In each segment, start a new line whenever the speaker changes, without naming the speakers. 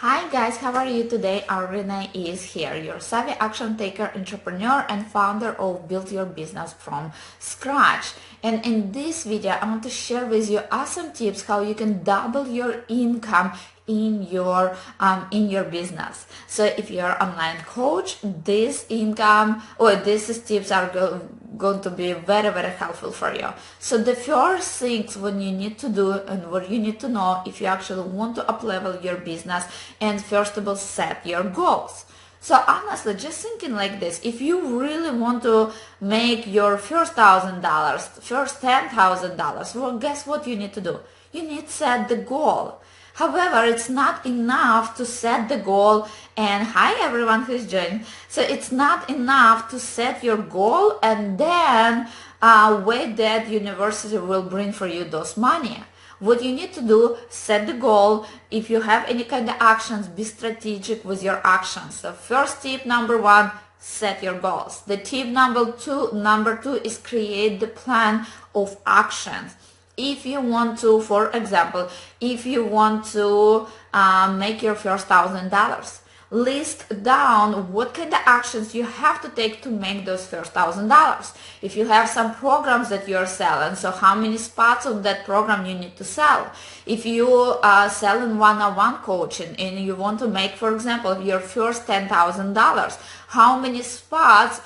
Hi guys, how are you today? Renee is here, your savvy action taker, entrepreneur and founder of Build Your Business from Scratch. And in this video, I want to share with you awesome tips how you can double your income in your business. So if you're an online coach, this income or these tips are going to be very helpful for you. So the first things when you need to do and what you need to know if you actually want to up level your business, and first of all set your goals. So honestly, just thinking like this, if you really want to make your first $1,000, first $10,000, well, guess what you need to do? You need to set the goal. However, it's not enough to set the goal and hi everyone who's joined. So it's not enough to set your goal and then wait that university will bring for you those money. What you need to do, set the goal. If you have any kind of actions, be strategic with your actions. So first tip number one, set your goals. The tip number two is create the plan of actions. If you want to, for example, if you want to make your first $1,000, list down what kind of actions you have to take to make those first $1,000. If you have some programs that you're selling, so how many spots of that program you need to sell. If you are selling one-on-one coaching and you want to make, for example, your first $10,000, how many spots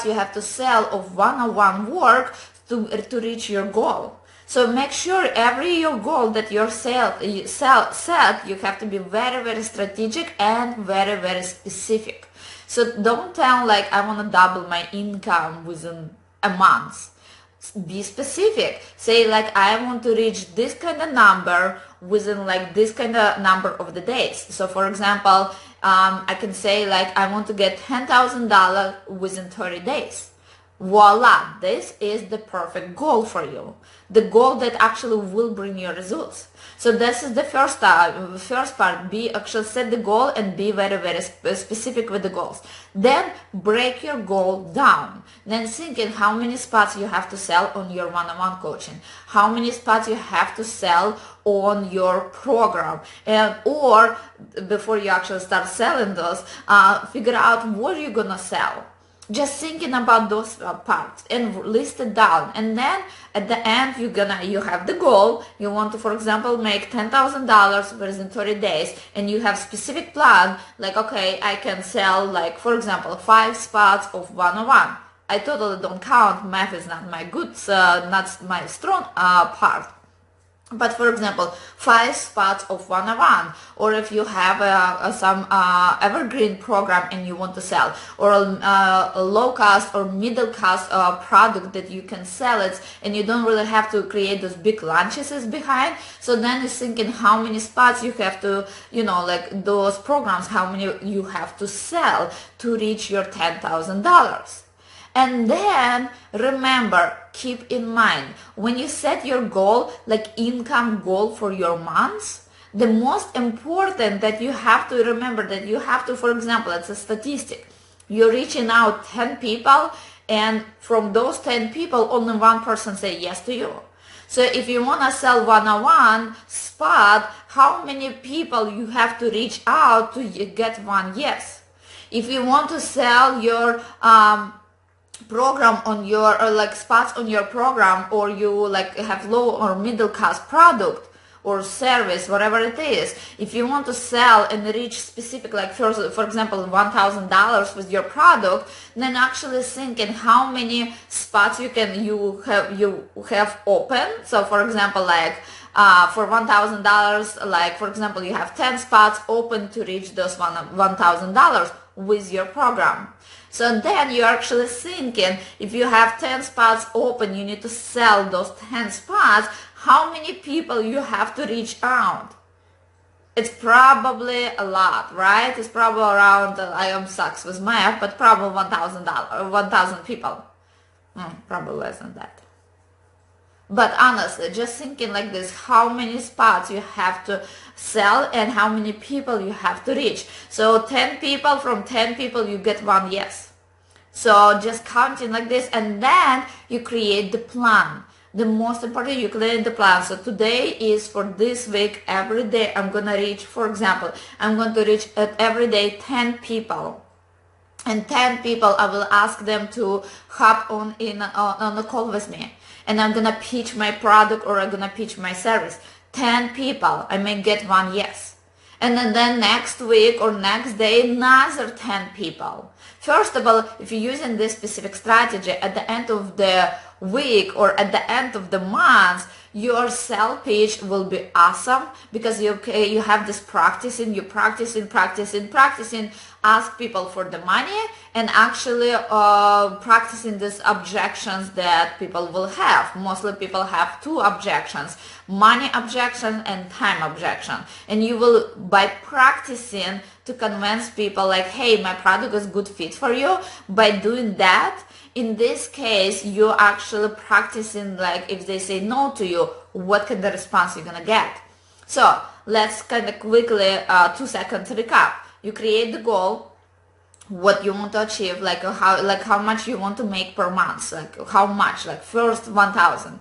you have to sell of one-on-one work to reach your goal. So make sure every your goal that you set, you have to be very strategic and very specific. So don't tell like I want to double my income within a month. Be specific. Say like I want to reach this kind of number within like this kind of number of the days. So for example, I can say like I want to get $10,000 within 30 days. Voila, this is the perfect goal for you. The goal that actually will bring you results. So this is the first part. Actually set the goal and be very specific with the goals. Then break your goal down. Then think in how many spots you have to sell on your one-on-one coaching. How many spots you have to sell on your program. Or before you actually start selling those, figure out what you're gonna sell. Just thinking about those parts and list it down, and then at the end you have the goal. You want to, for example, make $10,000 within 30 days, and you have specific plan like, okay, I can sell like, for example, 5 spots of one-on-one. I totally don't count. Math is not my not my strong part. But for example, 5 spots of one-on-one, or if you have some evergreen program and you want to sell, or a low cost or middle cost product that you can sell it, and you don't really have to create those big launches behind. So then you're thinking how many spots you have to, like those programs, how many you have to sell to reach your $10,000. And then remember, keep in mind, when you set your goal, like income goal for your months, the most important that you have to remember that you have to, for example, it's a statistic. You're reaching out 10 people, and from those 10 people, only one person say yes to you. So if you want to sell one-on-one spot, how many people you have to reach out to get one yes? If you want to sell your program on your, or like spots on your program, or you like have low or middle cost product or service, whatever it is, if you want to sell and reach specific, like for example $1,000 with your product, then actually think in how many spots you have open. So for example, like for $1,000, like for example you have 10 spots open to reach those $1,000 with your program. So then you're actually thinking, if you have 10 spots open, you need to sell those 10 spots, how many people you have to reach out? It's probably a lot, right? It's probably around, I am sucks with math, but probably 1,000 people. Probably less than that. But honestly, just thinking like this, how many spots you have to sell and how many people you have to reach. So 10 people, from 10 people you get one yes. So just counting like this, and then you create the plan. The most important, you create the plan. So today is for this week, every day I'm going to reach, for example, I'm going to reach every day 10 people. And 10 people, I will ask them to hop on a call with me. And I'm going to pitch my product or I'm going to pitch my service. 10 people, I may get one yes. And then next week or next day, another 10 people. First of all, if you're using this specific strategy, at the end of the week or at the end of the month, your sell pitch will be awesome because you have this practicing, practicing, ask people for the money and actually practicing these objections that people will have. Mostly people have two objections, money objection and time objection. And you will, by practicing to convince people like, hey, my product is good fit for you, by doing that, in this case, you're actually practicing, like if they say no to you, what kind of response you're gonna get. So let's kind of quickly 2 seconds recap. You create the goal, what you want to achieve, like how much you want to make per month, like how much, like first 1,000,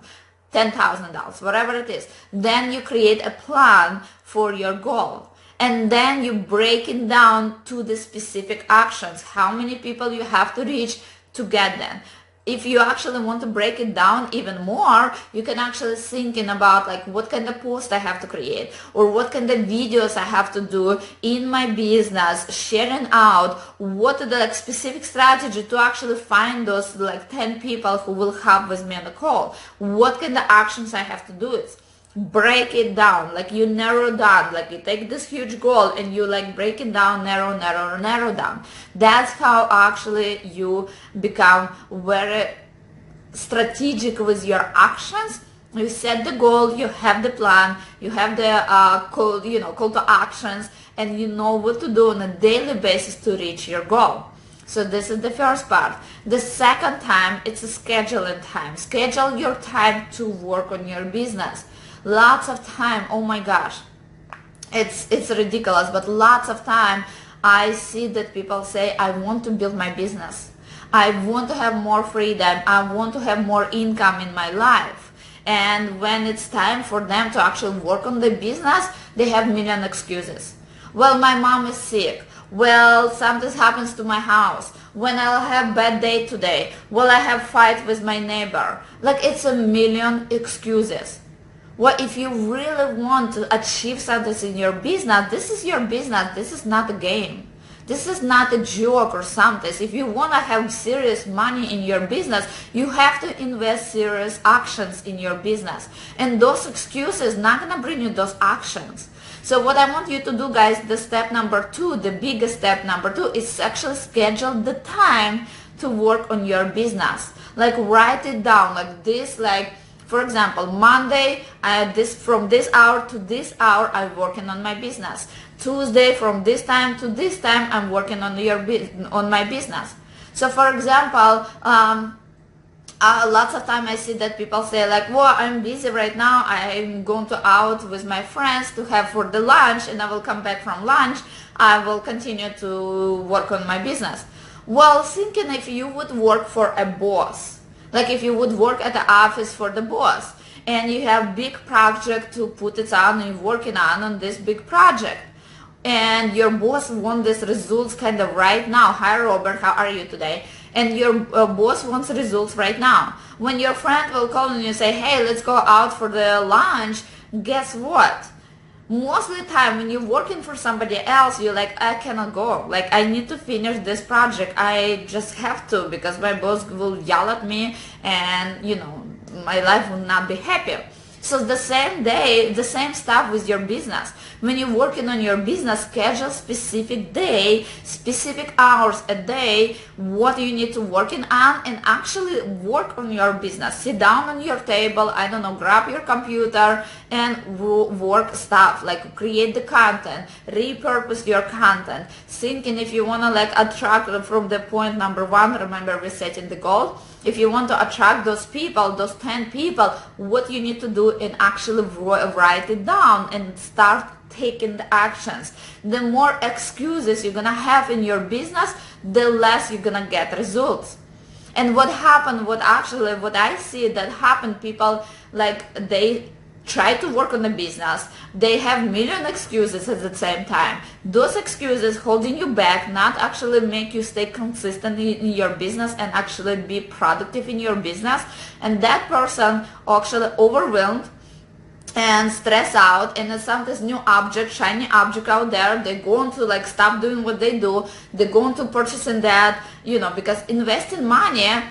$10,000, whatever it is. Then you create a plan for your goal. And then you break it down to the specific actions, how many people you have to reach to get them. If you actually want to break it down even more, you can actually thinking about like what kind of post I have to create or what kind of videos I have to do in my business, sharing out what are the like specific strategy to actually find those like 10 people who will have with me on the call. What kind of actions I have to do it. Break it down, like you narrow down, like you take this huge goal and you like break it down, narrow down. That's how actually you become very strategic with your actions. You set the goal, you have the plan, you have the call to actions, and you know what to do on a daily basis to reach your goal. So this is the first part. The second time, it's a scheduling time. Schedule your time to work on your business. Lots of time, oh my gosh, it's ridiculous, but lots of time I see that people say, I want to build my business. I want to have more freedom. I want to have more income in my life. And when it's time for them to actually work on the business, they have million excuses. Well, my mom is sick. Well, something happens to my house. When I'll have bad day today. Well, I have fight with my neighbor. Like it's a million excuses. Well, if you really want to achieve something in your business, this is your business. This is not a game. This is not a joke or something. If you want to have serious money in your business, you have to invest serious actions in your business. And those excuses not going to bring you those actions. So what I want you to do, guys, the step number 2, the biggest step number 2 is actually schedule the time to work on your business. Like write it down like this, like for example, Monday, from this hour to this hour, I'm working on my business. Tuesday, from this time to this time, I'm working on my business. So, for example, lots of time I see that people say like, well, I'm busy right now. I'm going to out with my friends to have for the lunch, and I will come back from lunch. I will continue to work on my business. Well, thinking if you would work for a boss. Like if you would work at the office for the boss and you have big project to put it on and you're working on this big project and your boss wants these results kind of right now. Hi Robert, how are you today? And your boss wants results right now. When your friend will call and you say, hey, let's go out for the lunch, guess what? Most of the time when you're working for somebody else, you're like, I cannot go. Like, I need to finish this project. I just have to because my boss will yell at me and, you know, my life will not be happy. So the same day, the same stuff with your business. When you're working on your business, schedule specific day, specific hours a day, what you need to work on and actually work on your business. Sit down on your table, I don't know, grab your computer and work stuff, like create the content, repurpose your content, thinking if you want to like attract from the point number 1, remember we're setting the goal. If you want to attract those people, those 10 people, what you need to do and actually write it down and start taking the actions. The more excuses you're going to have in your business, the less you're going to get results. And what I see that happen, people, like, they try to work on the business, they have million excuses at the same time. Those excuses holding you back, not actually make you stay consistent in your business and actually be productive in your business. And that person actually overwhelmed and stress out, and it's some this new object, shiny object out there, they're going to like stop doing what they do, they're going to purchasing that, because investing money,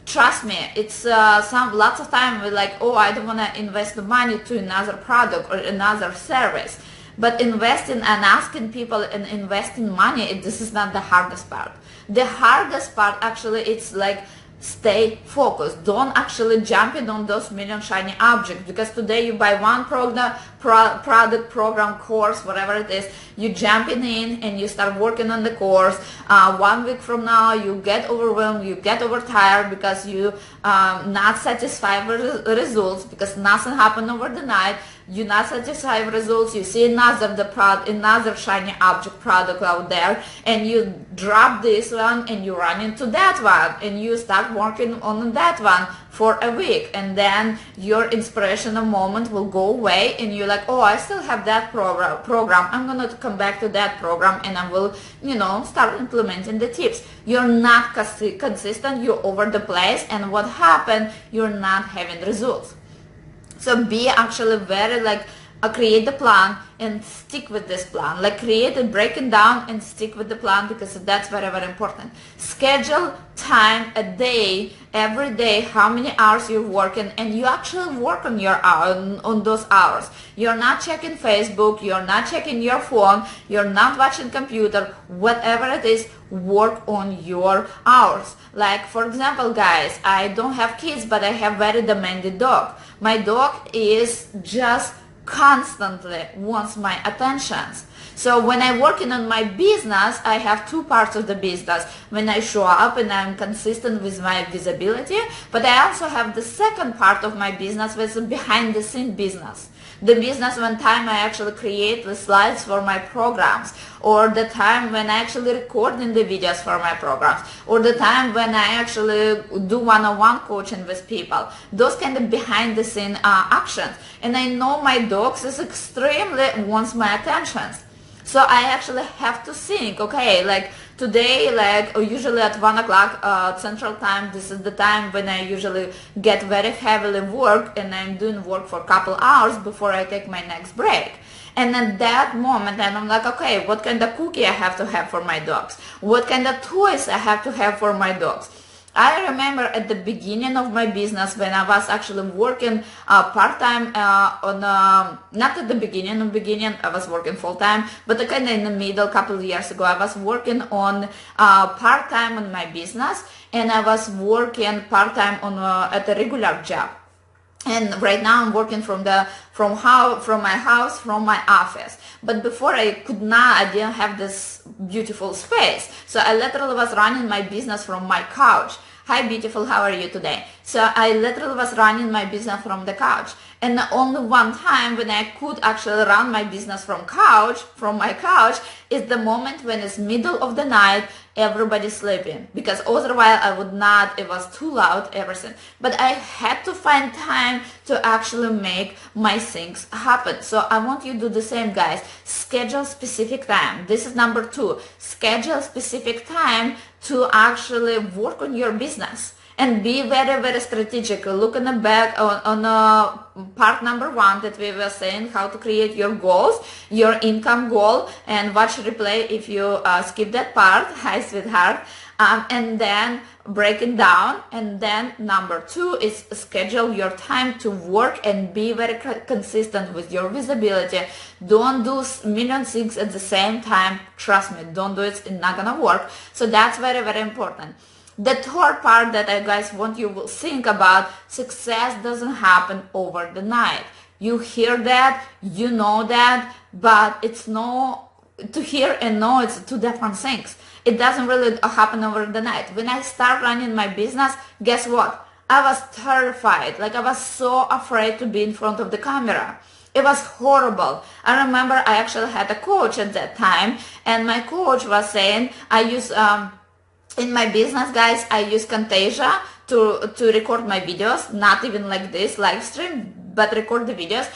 trust me, it's lots of time we're like, oh, I don't want to invest the money to another product or another service. But investing and asking people and investing money, this is not the hardest part. The hardest part actually, it's like, stay focused. Don't actually jump in on those million shiny objects, because today you buy one product, program, course, whatever it is, you jump in and you start working on the course. 1 week from now you get overwhelmed, you get overtired because you not satisfied with results, because nothing happened over the night. You're not satisfied with results, you see another shiny object product out there, and you drop this one and you run into that one, and you start working on that one for a week, and then your inspirational moment will go away, and you're like, oh, I still have that program, I'm gonna come back to that program, and I will, start implementing the tips. You're not consistent, you're over the place, and what happened, you're not having results. So be actually very create the plan and stick with this plan. Like, create it, break it down and stick with the plan, because that's very, very important. Schedule time a day, every day, how many hours you're working, and you actually work on your on those hours. You're not checking Facebook, you're not checking your phone, you're not watching computer, whatever it is, work on your hours. Like, for example, guys, I don't have kids, but I have very demanding dog. My dog is just constantly wants my attentions. So when I'm working on my business, I have two parts of the business. When I show up and I'm consistent with my visibility, but I also have the second part of my business, which is behind the scene business. The business when time I actually create the slides for my programs, or the time when I actually recording the videos for my programs, or the time when I actually do one-on-one coaching with people. Those kind of behind the scene actions. And I know my dogs is extremely wants my attention. So I actually have to think, okay, like today, like usually at 1 o'clock Central Time, this is the time when I usually get very heavily work, and I'm doing work for a couple hours before I take my next break. And at that moment, and I'm like, okay, what kind of cookie I have to have for my dogs? What kind of toys I have to have for my dogs? I remember at the beginning of my business, when I was actually working part-time not at the beginning, I was working full-time, but kind of in the middle, couple of years ago, I was working on part-time on my business, and I was working part-time on at a regular job. And right now I'm working from my house, from my office. But before I didn't have this beautiful space. So I literally was running my business from my couch. Hi beautiful, how are you today? So I literally was running my business from the couch. And only one time when I could actually run my business from my couch, is the moment when it's middle of the night, everybody's sleeping, because otherwise I would not, it was too loud, everything. But I had to find time to actually make my things happen. So I want you to do the same, guys. Schedule specific time. This is number 2. Schedule specific time to actually work on your business. And be very, very strategic. Look in the back on part number 1 that we were saying, how to create your goals, your income goal, and watch replay if you skip that part. Hi, sweetheart. And then break it down. And then number 2 is schedule your time to work and be very consistent with your visibility. Don't do million things at the same time. Trust me, don't do it. It's not gonna work. So that's very, very important. The third part that I guys want you to think about, success doesn't happen over the night. You hear that, you know that, but it's no, to hear and know, it's two different things. It doesn't really happen over the night. When I start running my business, guess what? I was terrified. Like, I was so afraid to be in front of the camera. It was horrible. I remember I actually had a coach at that time, and my coach was saying, I use In my business, guys, I use Camtasia to record my videos, not even like this live stream, but record the videos.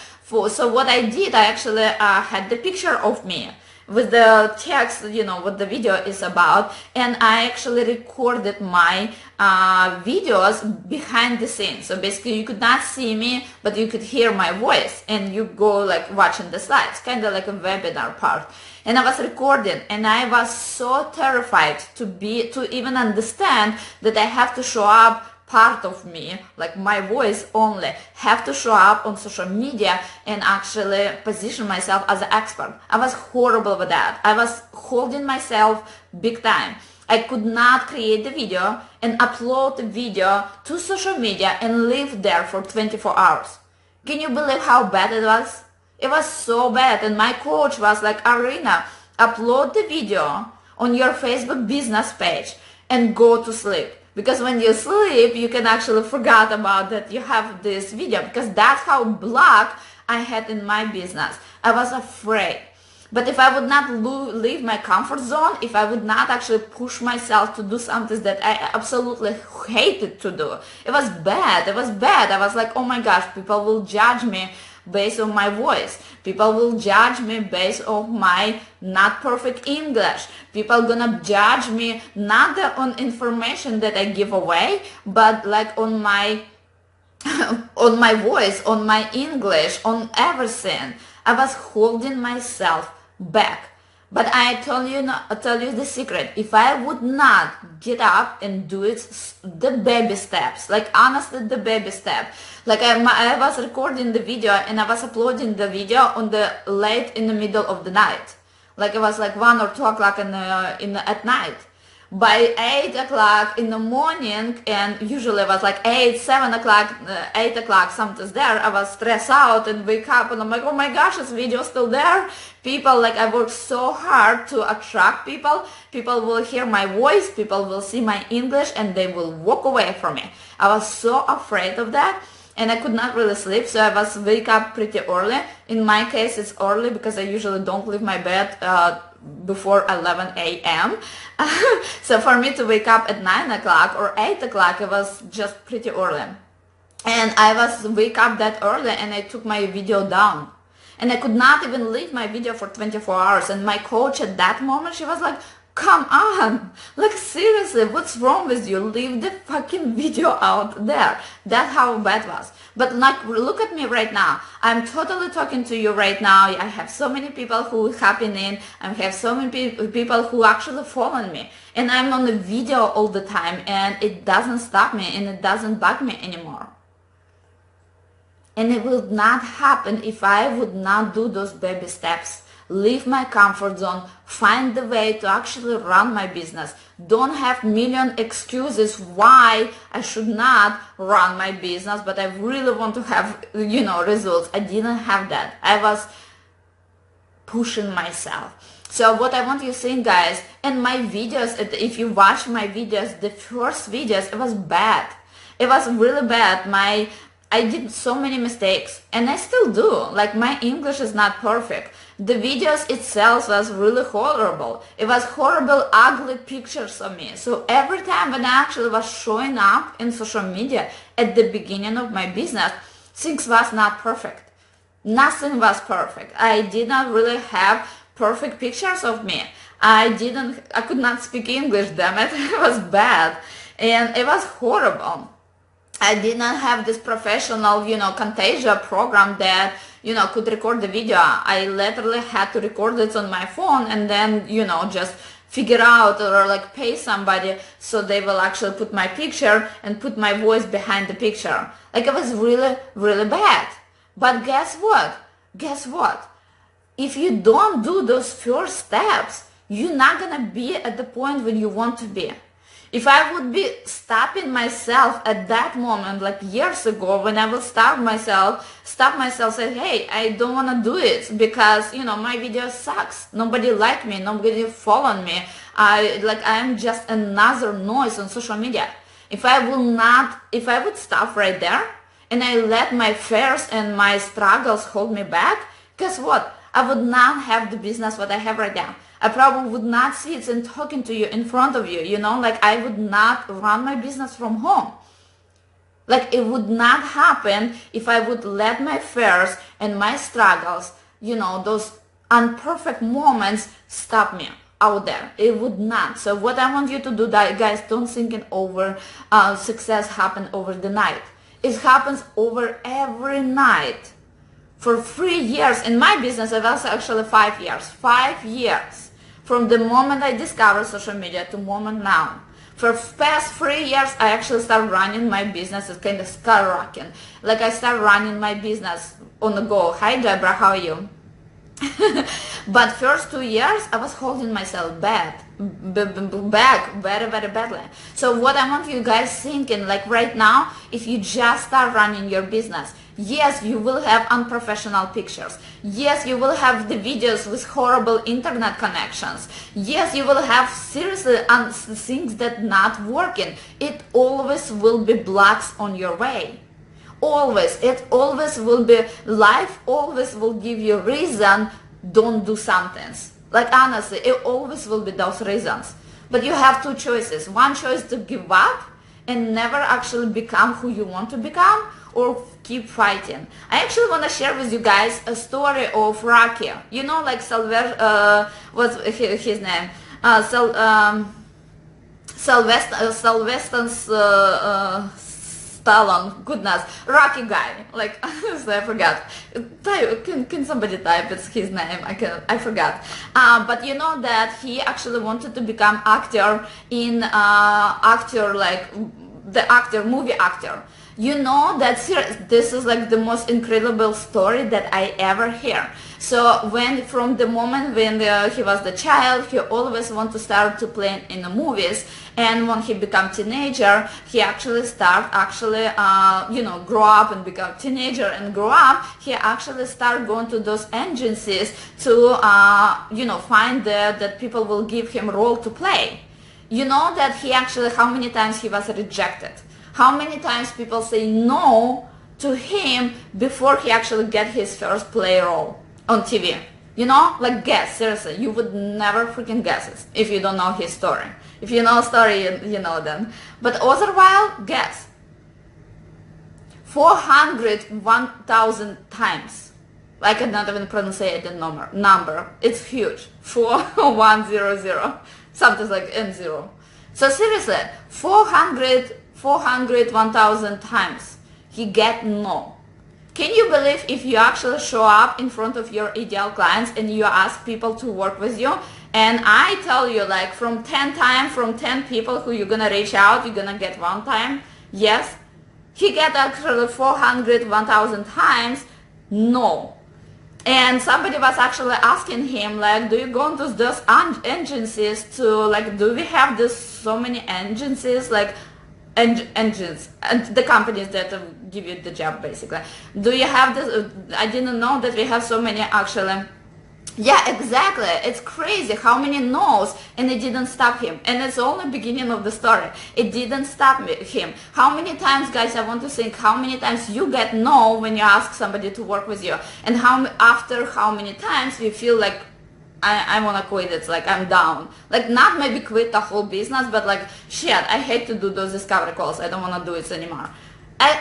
So what I did, I actually had the picture of me with the text, what the video is about, and I actually recorded my videos behind the scenes. So basically you could not see me, but you could hear my voice, and you go like watching the slides, kind of like a webinar part. And I was recording, and I was so terrified to even understand that I have to show up part of me, like my voice only, have to show up on social media and actually position myself as an expert. I was horrible with that. I was holding myself big time. I could not create the video and upload the video to social media and live there for 24 hours. Can you believe how bad it was? It was so bad, and my coach was like, Arina, upload the video on your Facebook business page and go to sleep. Because when you sleep, you can actually forget about that you have this video, because that's how block I had in my business. I was afraid. But if I would not leave my comfort zone, if I would not actually push myself to do something that I absolutely hated to do, it was bad. It was bad. I was like, oh my gosh, people will judge me based on my voice. People will judge me based on my not perfect English. People gonna judge me not on information that I give away, but like on my on my voice, on my English, on everything. I was holding myself back. But I tell you the secret. If I would not get up and do it, the baby steps, like honestly, the baby step. Like I was recording the video and I was uploading the video on the late in the middle of the night. Like it was like 1 or 2 o'clock at night. By 8 o'clock in the morning, and usually it was like 8, 7 o'clock, 8 o'clock, something's there, I was stressed out and wake up and I'm like, oh my gosh, this video's still there. People, like I worked so hard to attract people. People will hear my voice, people will see my English, and they will walk away from me. I was so afraid of that. And I could not really sleep, so I was wake up pretty early. In my case, it's early because I usually don't leave my bed before 11 a.m. So for me to wake up at 9 o'clock or 8 o'clock, it was just pretty early. And I was wake up that early and I took my video down. And I could not even leave my video for 24 hours. And my coach at that moment, she was like, come on, like seriously, what's wrong with you? Leave the fucking video out there. That's how bad it was. But like, look at me right now. I'm totally talking to you right now. I have so many people who happen in. I have so many people who actually follow me. And I'm on the video all the time, and it doesn't stop me and it doesn't bug me anymore. And it will not happen if I would not do those baby steps. Leave my comfort zone, find the way to actually run my business. Don't have million excuses why I should not run my business, but I really want to have, results. I didn't have that. I was pushing myself. So what I want you to think, guys, and my videos, if you watch my videos, the first videos, it was bad. It was really bad. I did so many mistakes, and I still do. Like, my English is not perfect. The videos itself was really horrible. It was horrible, ugly pictures of me. So every time when I actually was showing up in social media at the beginning of my business, things was not perfect. Nothing was perfect. I did not really have perfect pictures of me. I could not speak English, damn it. It was bad. And it was horrible. I did not have this professional, Camtasia program that, could record the video. I literally had to record it on my phone and then, just figure out or like pay somebody so they will actually put my picture and put my voice behind the picture. Like, it was really, really bad. But guess what? Guess what? If you don't do those first steps, you're not gonna be at the point where you want to be. If I would be stopping myself at that moment, like years ago, when I will stop myself, say, hey, I don't want to do it because, my video sucks. Nobody like me. Nobody follow me. I'm just another noise on social media. If I would stop right there and I let my fears and my struggles hold me back, guess what? I would not have the business what I have right now. I probably would not sit and talking to you in front of you, you know, like I would not run my business from home. Like it would not happen if I would let my fears and my struggles, you know, those imperfect moments stop me out there. It would not. So what I want you to do, guys, don't think it over. Success happen over the night. It happens over every night. For 3 years in my business, it was actually 5 years. 5 years from the moment I discovered social media to moment now. For past 3 years, I actually started running my business. It's kind of skyrocketing. Like I started running my business on the go. Hi, Deborah, how are you? But first 2 years, I was holding myself back very, very badly. So what I want you guys thinking, like right now, if you just start running your business, yes, you will have unprofessional pictures. Yes, you will have the videos with horrible internet connections. Yes, you will have seriously things that not working. It always will be blocks on your way. Always. It always will be, life always will give you reason, don't do something. Like honestly, it always will be those reasons. But you have two choices. One choice to give up and never actually become who you want to become, or keep fighting. I actually want to share with you guys a story of Rocky. You know, like what's his name? Sylvester's Stallone, goodness, Rocky guy, like I forgot. Can somebody type it's his name? I forgot. But you know that he actually wanted to become actor in movie actor. You know that this is like the most incredible story that I ever hear. So from the moment when he was the child, he always wanted to start to play in the movies. And when he became teenager, he actually grow up and become teenager and grow up. He actually start going to those agencies to, find that people will give him role to play. You know that how many times he was rejected. How many times people say no to him before he actually get his first play role on TV. You know, like guess, seriously, you would never freaking guess it if you don't know his story. If you know story, you know them. But otherwise, guess. 401,000 times. I cannot even pronounce the number. It's huge. 4100. Something like N0. So seriously, 401,000 times he get no. Can you believe if you actually show up in front of your ideal clients and you ask people to work with you, and I tell you like from 10 people who you're gonna reach out, you're gonna get one time? Yes. He get actually 401,000 times no. And somebody was actually asking him like, do you go into those agencies to like, do we have this so many agencies like engines and the companies that give you the job basically? Do you have this? I didn't know that we have so many actually. Yeah, exactly. It's crazy how many no's, and it didn't stop him. And it's only beginning of the story. It didn't stop him. How many times, guys, I want to think how many times you get no when you ask somebody to work with you, and after how many times you feel like I want to quit. It's like I'm down. Like not maybe quit the whole business, but like shit, I hate to do those discovery calls. I don't want to do it anymore.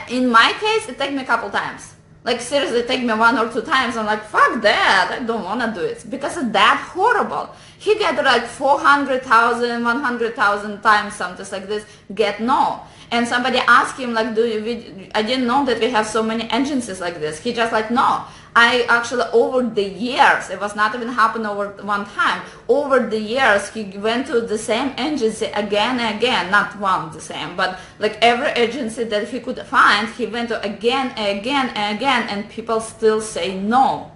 In my case, it took me a couple times. Like seriously, take me 1 or 2 times. I'm like, fuck that. I don't want to do it because it's that horrible. He get like 400,000, 100,000 times, something like this, get no. And somebody asked him like, I didn't know that we have so many agencies like this. He just like, no. I actually, over the years, it was not even happen over one time. Over the years, he went to the same agency again and again, not one the same, but like every agency that he could find, he went to again and again and again, and people still say no.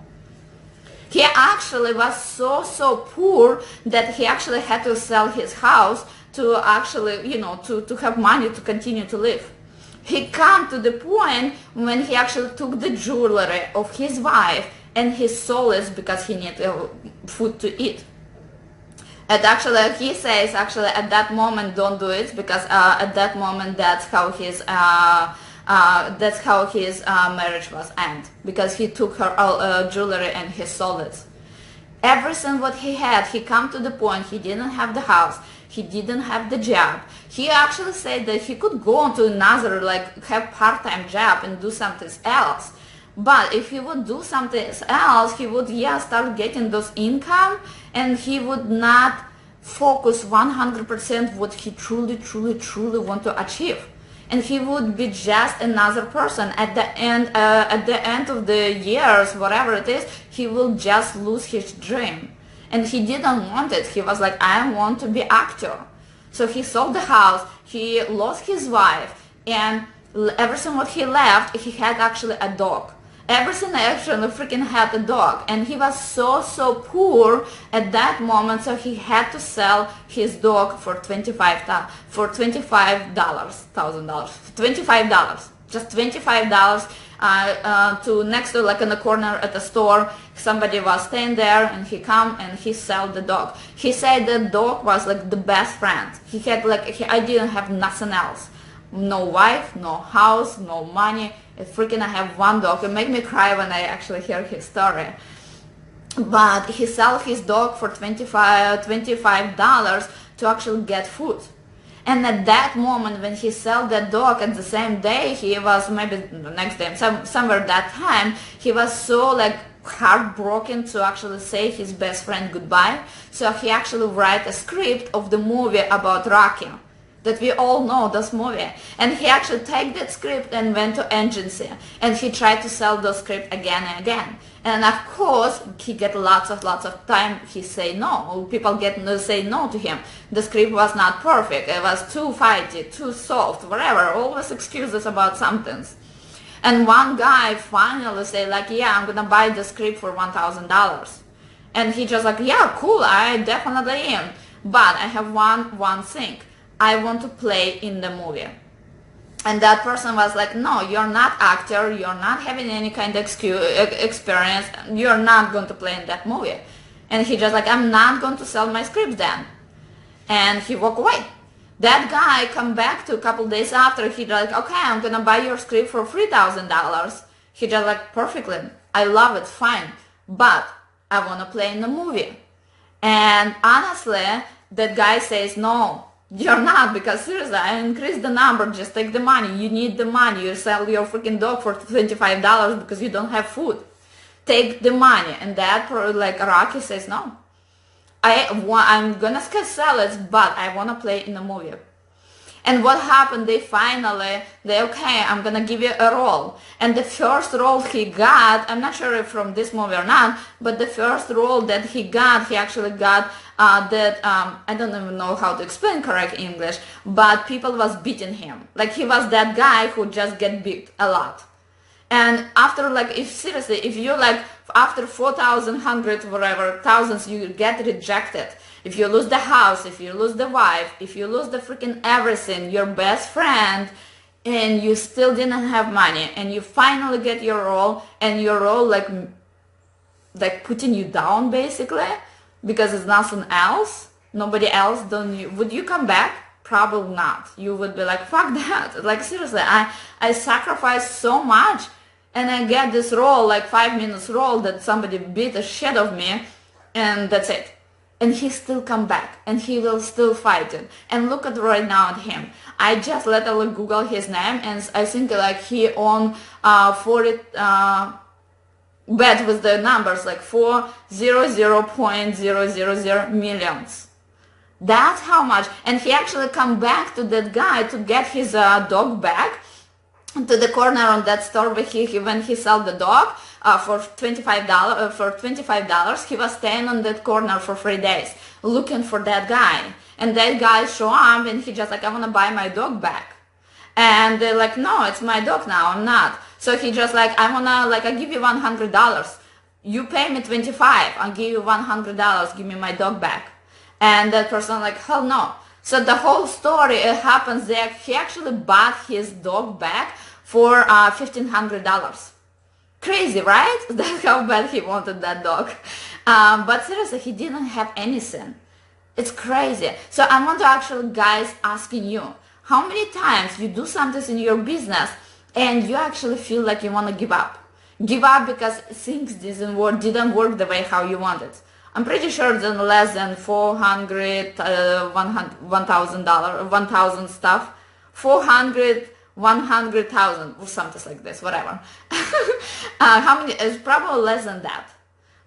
He actually was so poor that he actually had to sell his house to actually, to have money to continue to live. He come to the point when he actually took the jewelry of his wife and his solace because he needed food to eat. And actually, he says, actually, at that moment, don't do it because at that moment, that's how his That's how his marriage was end, because he took her jewelry and he sold it. Everything what he had, he come to the point he didn't have the house, he didn't have the job. He actually said that he could go on to another, like have part-time job and do something else. But if he would do something else, he would, start getting those income, and he would not focus 100% what he truly want to achieve. And he would be just another person. At the end of the years, whatever it is, he will just lose his dream. And he didn't want it. He was like, I want to be actor. So he sold the house, he lost his wife, and everything what he left, he had actually a dog. Everything actually freaking had a dog, and he was so poor at that moment, so he had to sell his dog for $25,000, just $25. To next to, like in the corner at the store, somebody was staying there, and he come and he sell the dog. He said the dog was like the best friend. He had like, I didn't have nothing else. No wife, no house, no money. I have one dog. It made me cry when I actually hear his story. But he sold his dog for $25 to actually get food. And at that moment, when he sold that dog, at the same day, he was, maybe the next day, somewhere that time, he was so like heartbroken to actually say his best friend goodbye. So he actually write a script of the movie about Rocky, that we all know, this movie. And he actually take that script and went to agency, and he tried to sell the script again and again. And of course, he get lots of time, he say no. People say no to him. The script was not perfect. It was too fighty, too soft, whatever. Always excuses about something. And one guy finally say like, yeah, I'm gonna buy the script for $1,000. And he just like, yeah, cool, I definitely am. But I have one thing. I want to play in the movie. And that person was like, no, you're not actor, you're not having any kind of experience, you're not going to play in that movie. And he just like, I'm not going to sell my script then. And he walked away. That guy come back to a couple days after, he like, okay, I'm going to buy your script for $3,000. He just like, perfectly, I love it, fine, but I want to play in the movie. And honestly, that guy says, no, you're not, because seriously, I increased the number, just take the money. You need the money. You sell your freaking dog for $25 because you don't have food. Take the money. And that, like, Rocky says, no. I'm gonna sell it, but I want to play in the movie. And what happened, they okay, I'm gonna give you a role. And the first role he got, I'm not sure if from this movie or not, but the first role that he actually got I don't even know how to explain correct English, but people was beating him. Like, he was that guy who just get beat a lot. And after, like, if you like, after 4,100 whatever thousands, you get rejected. If you lose the house, if you lose the wife, if you lose the freaking everything, your best friend, and you still didn't have money, and you finally get your role, and your role like putting you down basically, because it's nothing else, nobody else, would you come back? Probably not. You would be like, fuck that. Like, seriously, I sacrificed so much, and I get this role, like 5 minutes role, that somebody beat the shit of me, and that's it. And he still come back, and he will still fight it. And look at right now at him. I just literally Google his name, and I think like he own 40 bet with the numbers, like 400.000 millions. That's how much. And he actually come back to that guy to get his dog back to the corner on that store where when he sold the dog for $25. He was staying on that corner for 3 days looking for that guy. And that guy show up, and he just like, I want to buy my dog back. And they're like, no, it's my dog now, I'm not. So he just like, I give you $100. You pay me $25, I'll give you $100, give me my dog back. And that person like, hell no. So the whole story, it happens that he actually bought his dog back for $1,500. Crazy, right? That's how bad he wanted that dog. But seriously, he didn't have anything. It's crazy. So I want to actually, guys, asking you, how many times you do something in your business and you actually feel like you want to give up. Give up because things didn't work the way how you wanted. I'm pretty sure that less than 400, $1,000, 1,000 stuff, 400, 100,000 or something like this, whatever. How many? It's probably less than that.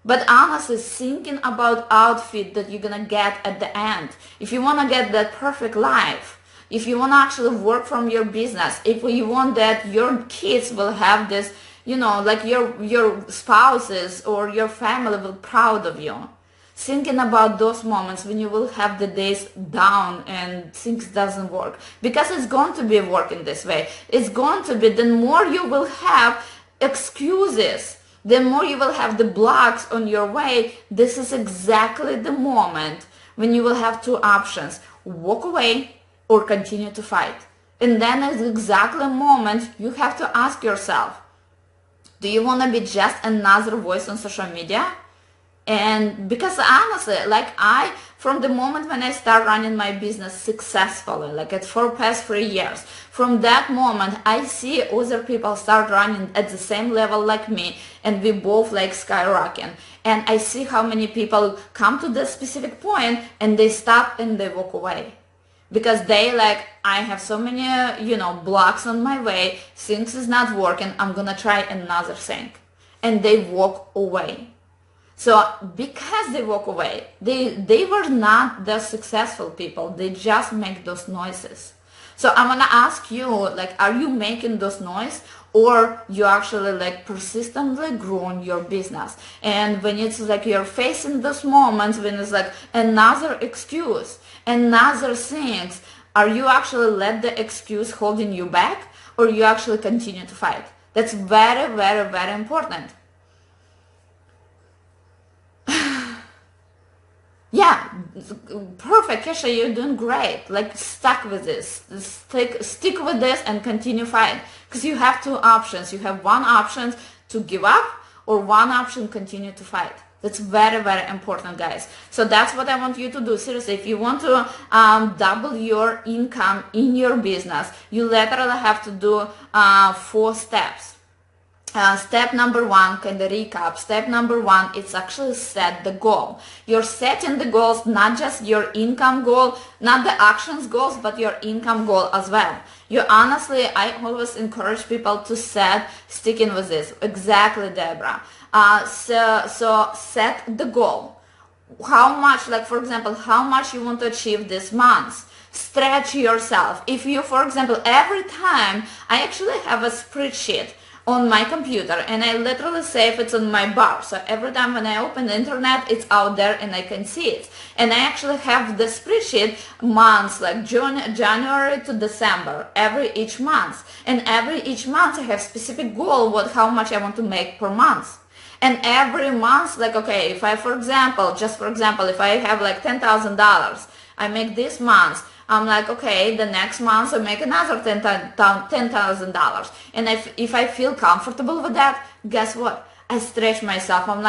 But honestly, thinking about outfit that you're gonna get at the end, if you wanna get that perfect life, if you wanna actually work from your business, if you want that your kids will have this, like your spouses or your family will be proud of you. Thinking about those moments when you will have the days down and things doesn't work, because it's going to be working this way. It's going to be, the more you will have excuses, the more you will have the blocks on your way. This is exactly the moment when you will have two options: walk away or continue to fight. And then is exactly the moment you have to ask yourself, do you want to be just another voice on social media? And because honestly, from the moment when I start running my business successfully, for past 3 years, from that moment, I see other people start running at the same level like me, and we both skyrocketing. And I see how many people come to this specific point and they stop and they walk away. Because they I have so many, blocks on my way, things is not working, I'm gonna try another thing. And they walk away. So because they walk away, they were not the successful people. They just make those noises. So I'm gonna ask you, are you making those noise, or you actually persistently growing your business? And when it's you're facing those moments when it's another excuse, another things, are you actually let the excuse holding you back, or you actually continue to fight? That's very, very, very important. Yeah, perfect, Kesha, you're doing great. Stuck with this. Stick with this and continue fighting. Because you have two options. You have one option to give up, or one option continue to fight. That's very, very important, guys. So that's what I want you to do. Seriously, if you want to double your income in your business, you literally have to do 4 steps. Step number 1, kind of recap. Step number 1, it's actually set the goal. You're setting the goals, not just your income goal, not the actions goals, but your income goal as well. I always encourage people to sticking with this. Exactly, Deborah. So set the goal. How much, for example, how much you want to achieve this month. Stretch yourself. If you, for example, every time, I actually have a spreadsheet on my computer, and I literally save it on my bar. So every time when I open the internet, it's out there and I can see it. And I actually have the spreadsheet months, January to December, each month. And each month I have specific goal, how much I want to make per month. And every month, okay, if I, for example, if I have $10,000, I make this month, I'm okay, the next month I make another $10,000. And if I feel comfortable with that, guess what? I stretch myself. I'm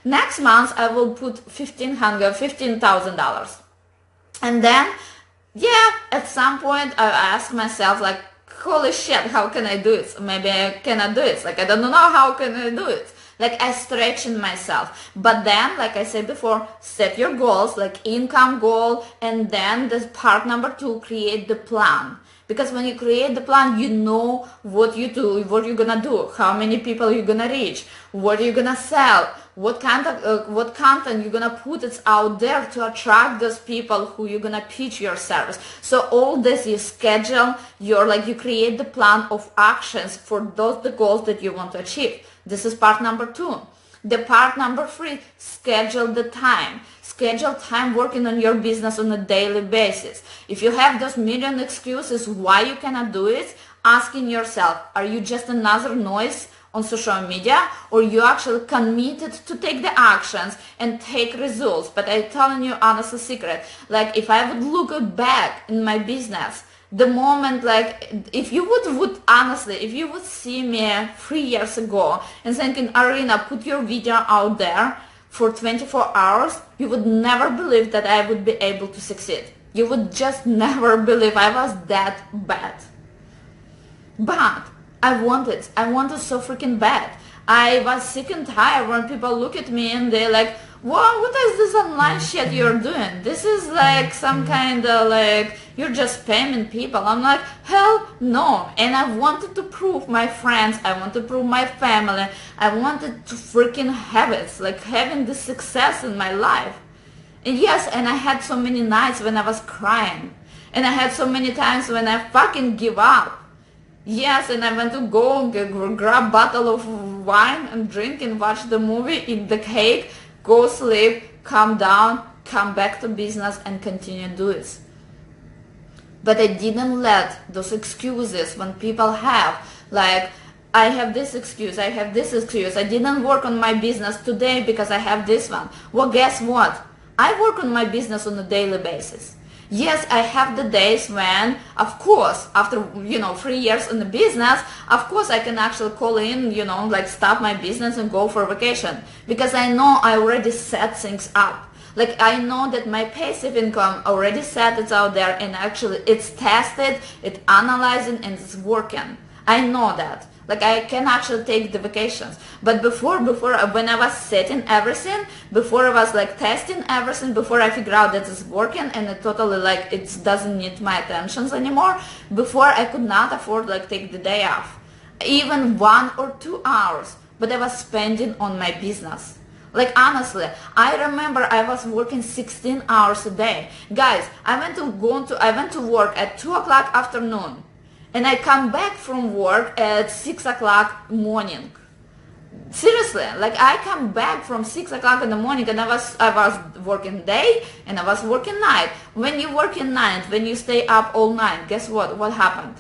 next month I will put $15,000. And then, at some point I ask myself, holy shit, how can I do it? Maybe I cannot do it. I don't know how can I do it. I stretching myself. But then, like I said before, set your goals, income goal, and then the part number 2, create the plan. Because when you create the plan, you know what you do, what you're gonna do, how many people you're gonna reach, what you're gonna sell, what content you're gonna put it out there to attract those people who you're gonna pitch your service. So all this you schedule, you create the plan of actions for the goals that you want to achieve. This is part number 2. The part number 3, schedule the time. Schedule time working on your business on a daily basis. If you have those million excuses why you cannot do it, asking yourself, are you just another noise on social media, or you actually committed to take the actions and take results? But I'm telling you honest secret, if I would look back in my business, the moment, if you would honestly, if you would see me 3 years ago and thinking, Arina, put your video out there for 24 hours, you would never believe that I would be able to succeed. You would just never believe I was that bad. But I want it. I want it so freaking bad. I was sick and tired when people look at me and they're like, "Wow, what is this online shit you're doing? This is like some kind of like, you're just spamming people." I'm like, hell no. And I wanted to prove my friends, I want to prove my family, I wanted to freaking have it, like having this success in my life. And yes, and I had so many nights when I was crying. And I had so many times when I fucking give up. Yes, and I went to go grab a bottle of wine and drink and watch the movie, eat the cake, go sleep, calm down, come back to business and continue to do it. But I didn't let those excuses when people have, like, I have this excuse, I have this excuse, I didn't work on my business today because I have this one. Well, guess what? I work on my business on a daily basis. Yes, I have the days when, of course, after, 3 years in the business, of course I can actually call in, like stop my business and go for vacation. Because I know I already set things up. Like I know that my passive income already set, it's out there and actually it's tested, it's analyzing and it's working. I know that. Like I can actually take the vacations. But before when I was setting everything, before I was like testing everything, before I figure out that it's working and it totally like it doesn't need my attentions anymore, before I could not afford like take the day off. Even 1 or 2 hours, but I was spending on my business. Like honestly, I remember I was working 16 hours a day. Guys, I went to work at 2 o'clock afternoon. And I come back from work at 6 o'clock morning. Seriously, like I come back from 6 o'clock in the morning and I was working day and I was working night. When you work in night, when you stay up all night, guess what? What happened?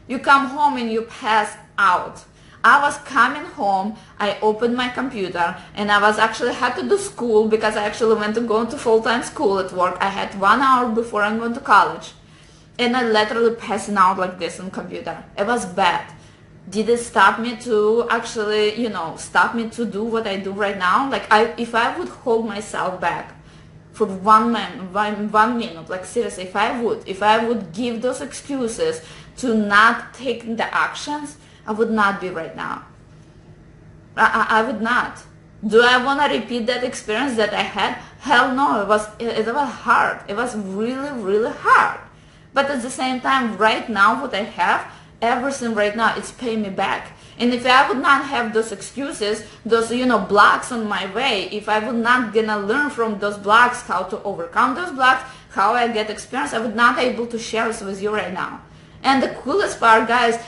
You come home and you pass out. I was coming home, I opened my computer and I was actually had to do school because I actually went to go to full-time school at work. I had 1 hour before I went to college. And I literally passing out like this on computer. It was bad. Did it stop me to actually, stop me to do what I do right now? Like if I would hold myself back for 1 minute, like seriously, if I would give those excuses to not take the actions, I would not be right now. I would not. Do I want to repeat that experience that I had? Hell no, it was hard. It was really, really hard. But at the same time, right now, what I have, everything right now, it's paying me back. And if I would not have those excuses, those, blocks on my way, if I would not gonna learn from those blocks how to overcome those blocks, how I get experience, I would not be able to share this with you right now. And the coolest part, guys,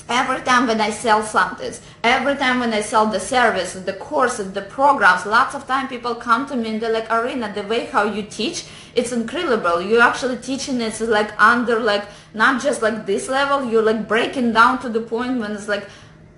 every time when I sell something, every time when I sell the service, the courses, the programs, lots of time people come to me and they're like, Arina, the way how you teach, it's incredible. You're actually teaching it like under like, not just like this level, you're like breaking down to the point when it's like,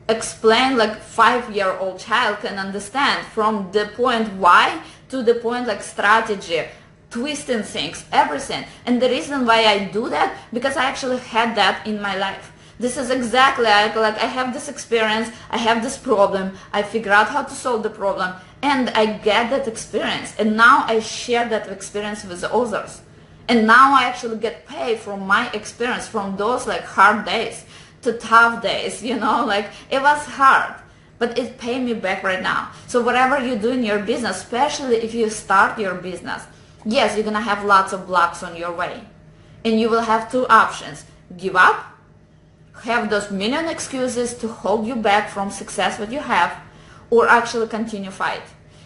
explain like 5-year-old child can understand from the point why to the point like strategy, twisting things, everything. And the reason why I do that, because I actually had that in my life. This is exactly like I have this experience, I have this problem, I figure out how to solve the problem, and I get that experience. And now I share that experience with others. And now I actually get paid from my experience, from those like hard days to tough days, like it was hard, but it paid me back right now. So whatever you do in your business, especially if you start your business, yes, you're gonna have lots of blocks on your way. And you will have 2 options: give up, have those million excuses to hold you back from success that you have, or actually continue fight.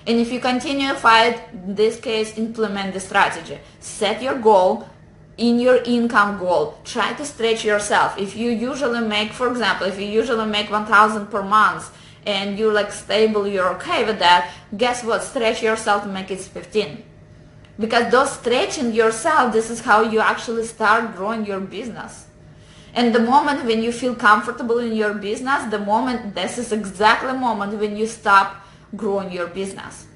And if you continue fight, in this case, implement the strategy. Set your goal in your income goal. Try to stretch yourself. If you usually make, for example, if you usually make 1,000 per month and you're like stable, you're okay with that, guess what? Stretch yourself to make it 15. Because those stretching yourself, this is how you actually start growing your business. And the moment when you feel comfortable in your business, this is exactly the moment when you stop growing your business.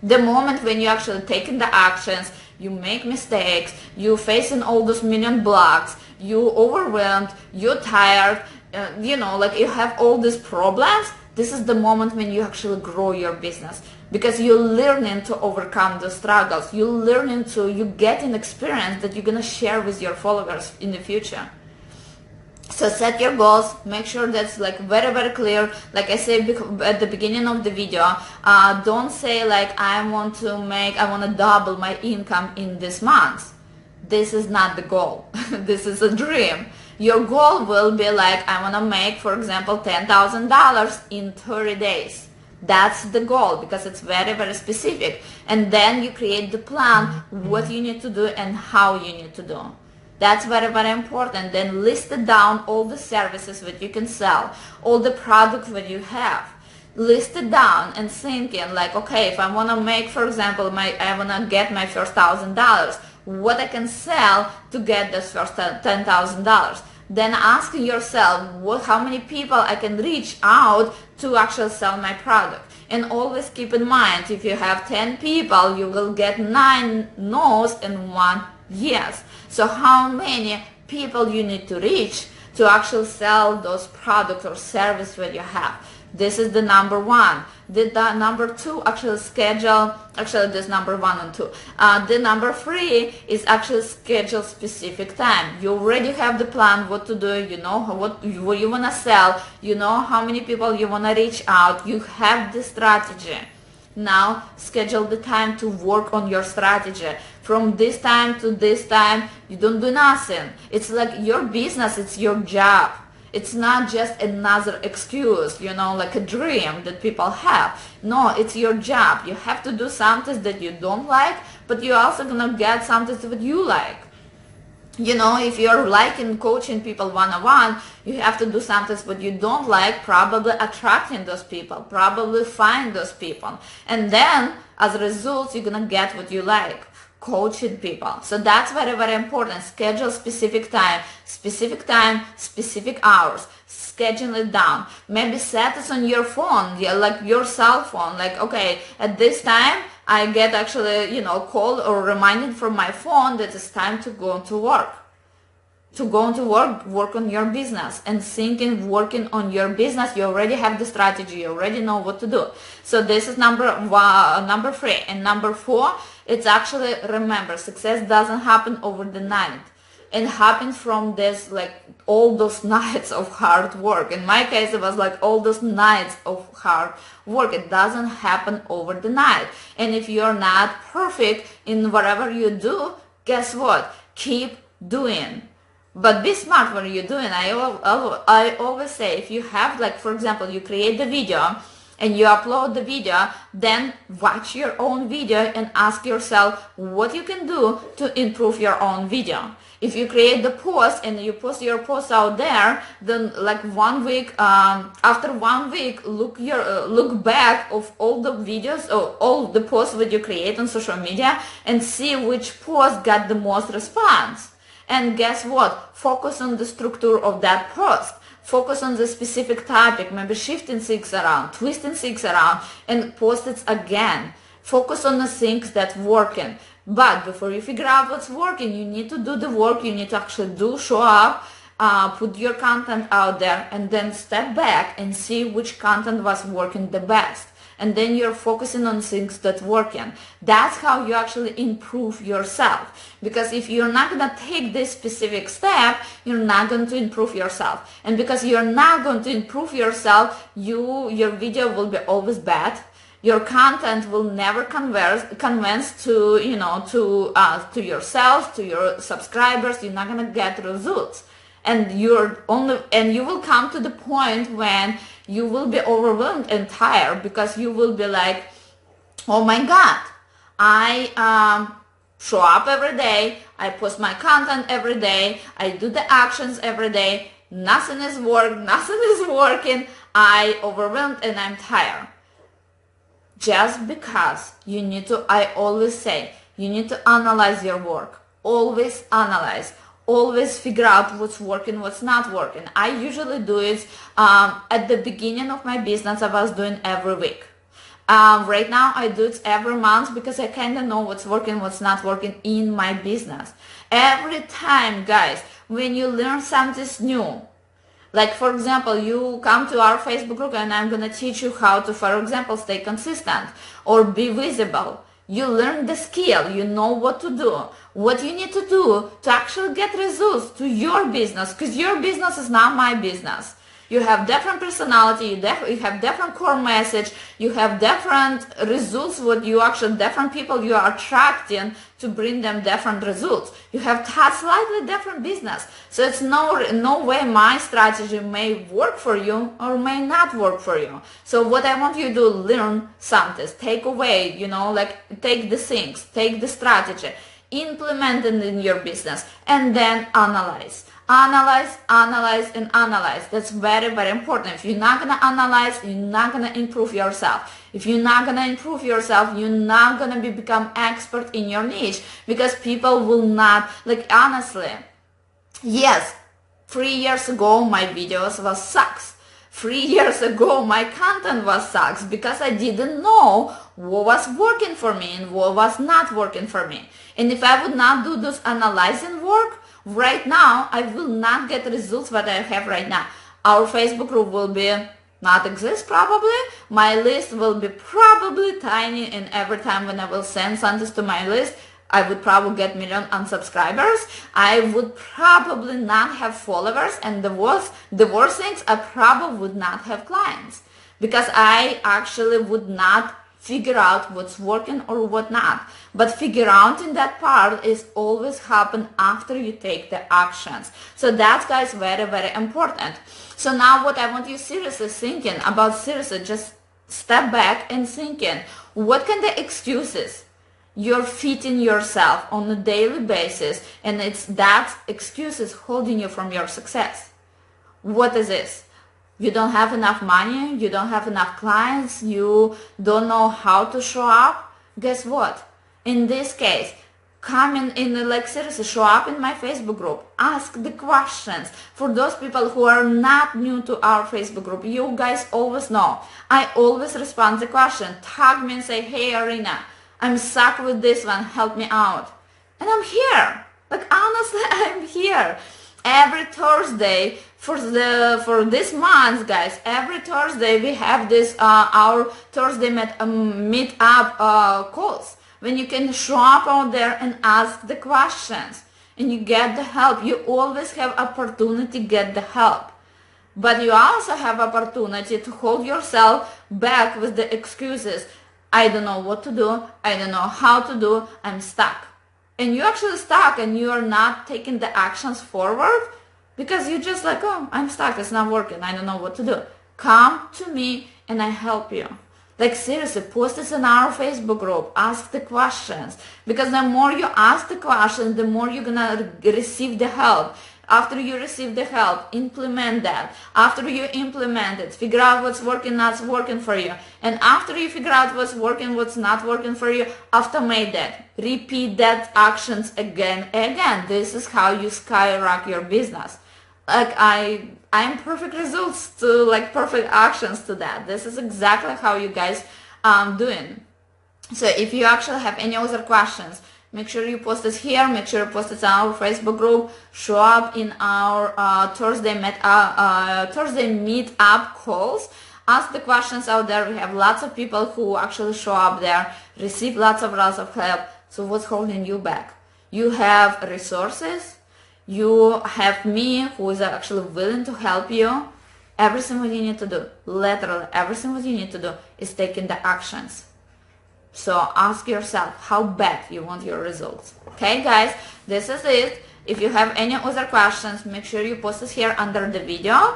The moment when you actually taking the actions, you make mistakes, you facing all those million blocks, you overwhelmed, you're tired, like you have all these problems, this is the moment when you actually grow your business. Because you're learning to overcome the struggles, you're getting experience that you're going to share with your followers in the future. So set your goals, make sure that's like very, very clear. Like I said at the beginning of the video, don't say like I want to double my income in this month. This is not the goal. This is a dream. Your goal will be like, I want to make, for example, $10,000 in 30 days. That's the goal, because it's very, very specific. And then you create the plan, what you need to do and how you need to do. That's very, very important. Then list it down all the services that you can sell, all the products that you have. List it down and thinking like, okay, if I want to make, for example, I want to get my first $1,000, what I can sell to get this first $10,000. Then asking yourself, how many people I can reach out to actually sell my product. And always keep in mind, if you have 10 people, you will get 9 no's and 1 yes. So how many people you need to reach to actually sell those products or service that you have? This is the number 1. The number 2, actually schedule, this number 1 and 2. The number 3 is actually schedule specific time. You already have the plan what to do, you know what you want to sell, you know how many people you want to reach out, you have the strategy. Now schedule the time to work on your strategy. From this time to this time, you don't do nothing. It's like your business, it's your job. It's not just another excuse, you know, like a dream that people have. No, it's your job. You have to do something that you don't like, but you're also gonna get something that you like. You know, if you're liking coaching people one-on-one, you have to do something that you don't like, probably attracting those people, probably find those people. And then, as a result, you're gonna get what you like. Coaching people. So that's very, very important. Schedule specific time, specific hours. Schedule it down. Maybe set it on your phone, yeah, like your cell phone. Like, okay, at this time, I get actually, you know, call or reminded from my phone that it's time to go to work. To go to work on your business, and working on your business, you already have the strategy, you already know what to do. So this is number 3. And number 4, it's actually, remember, success doesn't happen over the night. It happens from this, like, all those nights of hard work. In my case, it was like all those nights of hard work. It doesn't happen over the night. And if you're not perfect in whatever you do, guess what? Keep doing. But be smart when you're doing. I always say, if you have, like, for example, you create the video and you upload the video, then watch your own video and ask yourself what you can do to improve your own video. If you create the post and you post your post out there, then like 1 week, after 1 week, look back of all the videos or all the posts that you create on social media and see which post got the most response. And guess what? Focus on the structure of that post. Focus on the specific topic, maybe shifting things around, twisting things around, and post it again. Focus on the things that working. But before you figure out what's working, you need to do the work. You need to actually show up, put your content out there, and then step back and see which content was working the best. And then you're focusing on things that working. That's how you actually improve yourself. Because if you're not going to take this specific step, you're not going to improve yourself. And because you're not going to improve yourself, your video will be always bad. Your content will never convince to yourself, to your subscribers. You're not going to get results. And you will come to the point when you will be overwhelmed and tired, because you will be like, oh my God, I show up every day, I post my content every day, I do the actions every day, nothing is working, I overwhelmed and I'm tired. Just because I always say, you need to analyze your work. Always analyze. Always figure out what's working, what's not working. I usually do it at the beginning of my business. I was doing every week. Right now I do it every month, because I kind of know what's working, what's not working in my business. Every time, guys, when you learn something new, like for example, you come to our Facebook group and I'm going to teach you how to, for example, stay consistent or be visible. You learn the skill. You know what to do. What you need to do to actually get results to your business, because your business is not my business. You have different personality, you have different core message, you have different results, different people you are attracting to bring them different results. You have slightly different business. So it's no way my strategy may work for you or may not work for you. So what I want you to learn something, take away, take the things, take the strategy, implement it in your business, and then analyze. Analyze, and analyze. That's very, very important. If you're not going to analyze, you're not going to improve yourself. If you're not going to improve yourself, you're not going to become expert in your niche, because people will not, honestly, yes, 3 years ago, my videos was sucks. 3 years ago, my content was sucks because I didn't know what was working for me and what was not working for me. And if I would not do this analyzing work, right now, I will not get results that I have right now. Our Facebook group will be not exist probably. My list will be probably tiny, and every time when I will send something to my list, I would probably get million unsubscribers. I would probably not have followers, and the worst things, I probably would not have clients, because I actually would not figure out what's working or what not. But figure out in that part is always happen after you take the actions. So that's, guys, very, very important. So now what I want you seriously thinking about, just step back and thinking, what can the excuses you're feeding yourself on a daily basis, and it's that excuses holding you from your success? What is this? You don't have enough money, you don't have enough clients, you don't know how to show up. Guess what? In this case, come in seriously, show up in my Facebook group. Ask the questions. For those people who are not new to our Facebook group, you guys always know, I always respond to the question. Tag me and say, hey, Arina, I'm stuck with this one, help me out. And I'm here. Honestly, I'm here. Every Thursday for this month, guys, every Thursday we have this our Thursday meet up calls, when you can show up out there and ask the questions, and you get the help. You always have opportunity to get the help, but you also have opportunity to hold yourself back with the excuses. I don't know what to do, I don't know how to do, I'm stuck. And you're actually stuck, and you are not taking the actions forward because you're just oh, I'm stuck, it's not working, I don't know what to do. Come to me and I help you. Seriously, post this in our Facebook group, ask the questions, because the more you ask the questions, the more you're gonna receive the help. After you receive the help, implement that. After you implement it, figure out what's working, not working for you. And after you figure out what's working, what's not working for you, automate that. Repeat that actions again and again. This is how you skyrocket your business. I'm perfect results to perfect actions to that. This is exactly how you guys doing. So if you actually have any other questions, make sure you post this here. Make sure you post this on our Facebook group. Show up in our Thursday meet up calls. Ask the questions out there. We have lots of people who actually show up there, receive lots of help. So what's holding you back? You have resources. You have me, who is actually willing to help you. Everything what you need to do, literally everything what you need to do, is taking the actions. So ask yourself how bad you want your results. Okay, guys, this is it. If you have any other questions, make sure you post this here under the video,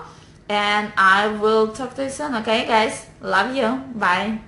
and I will talk to you soon. Okay, guys, love you. Bye.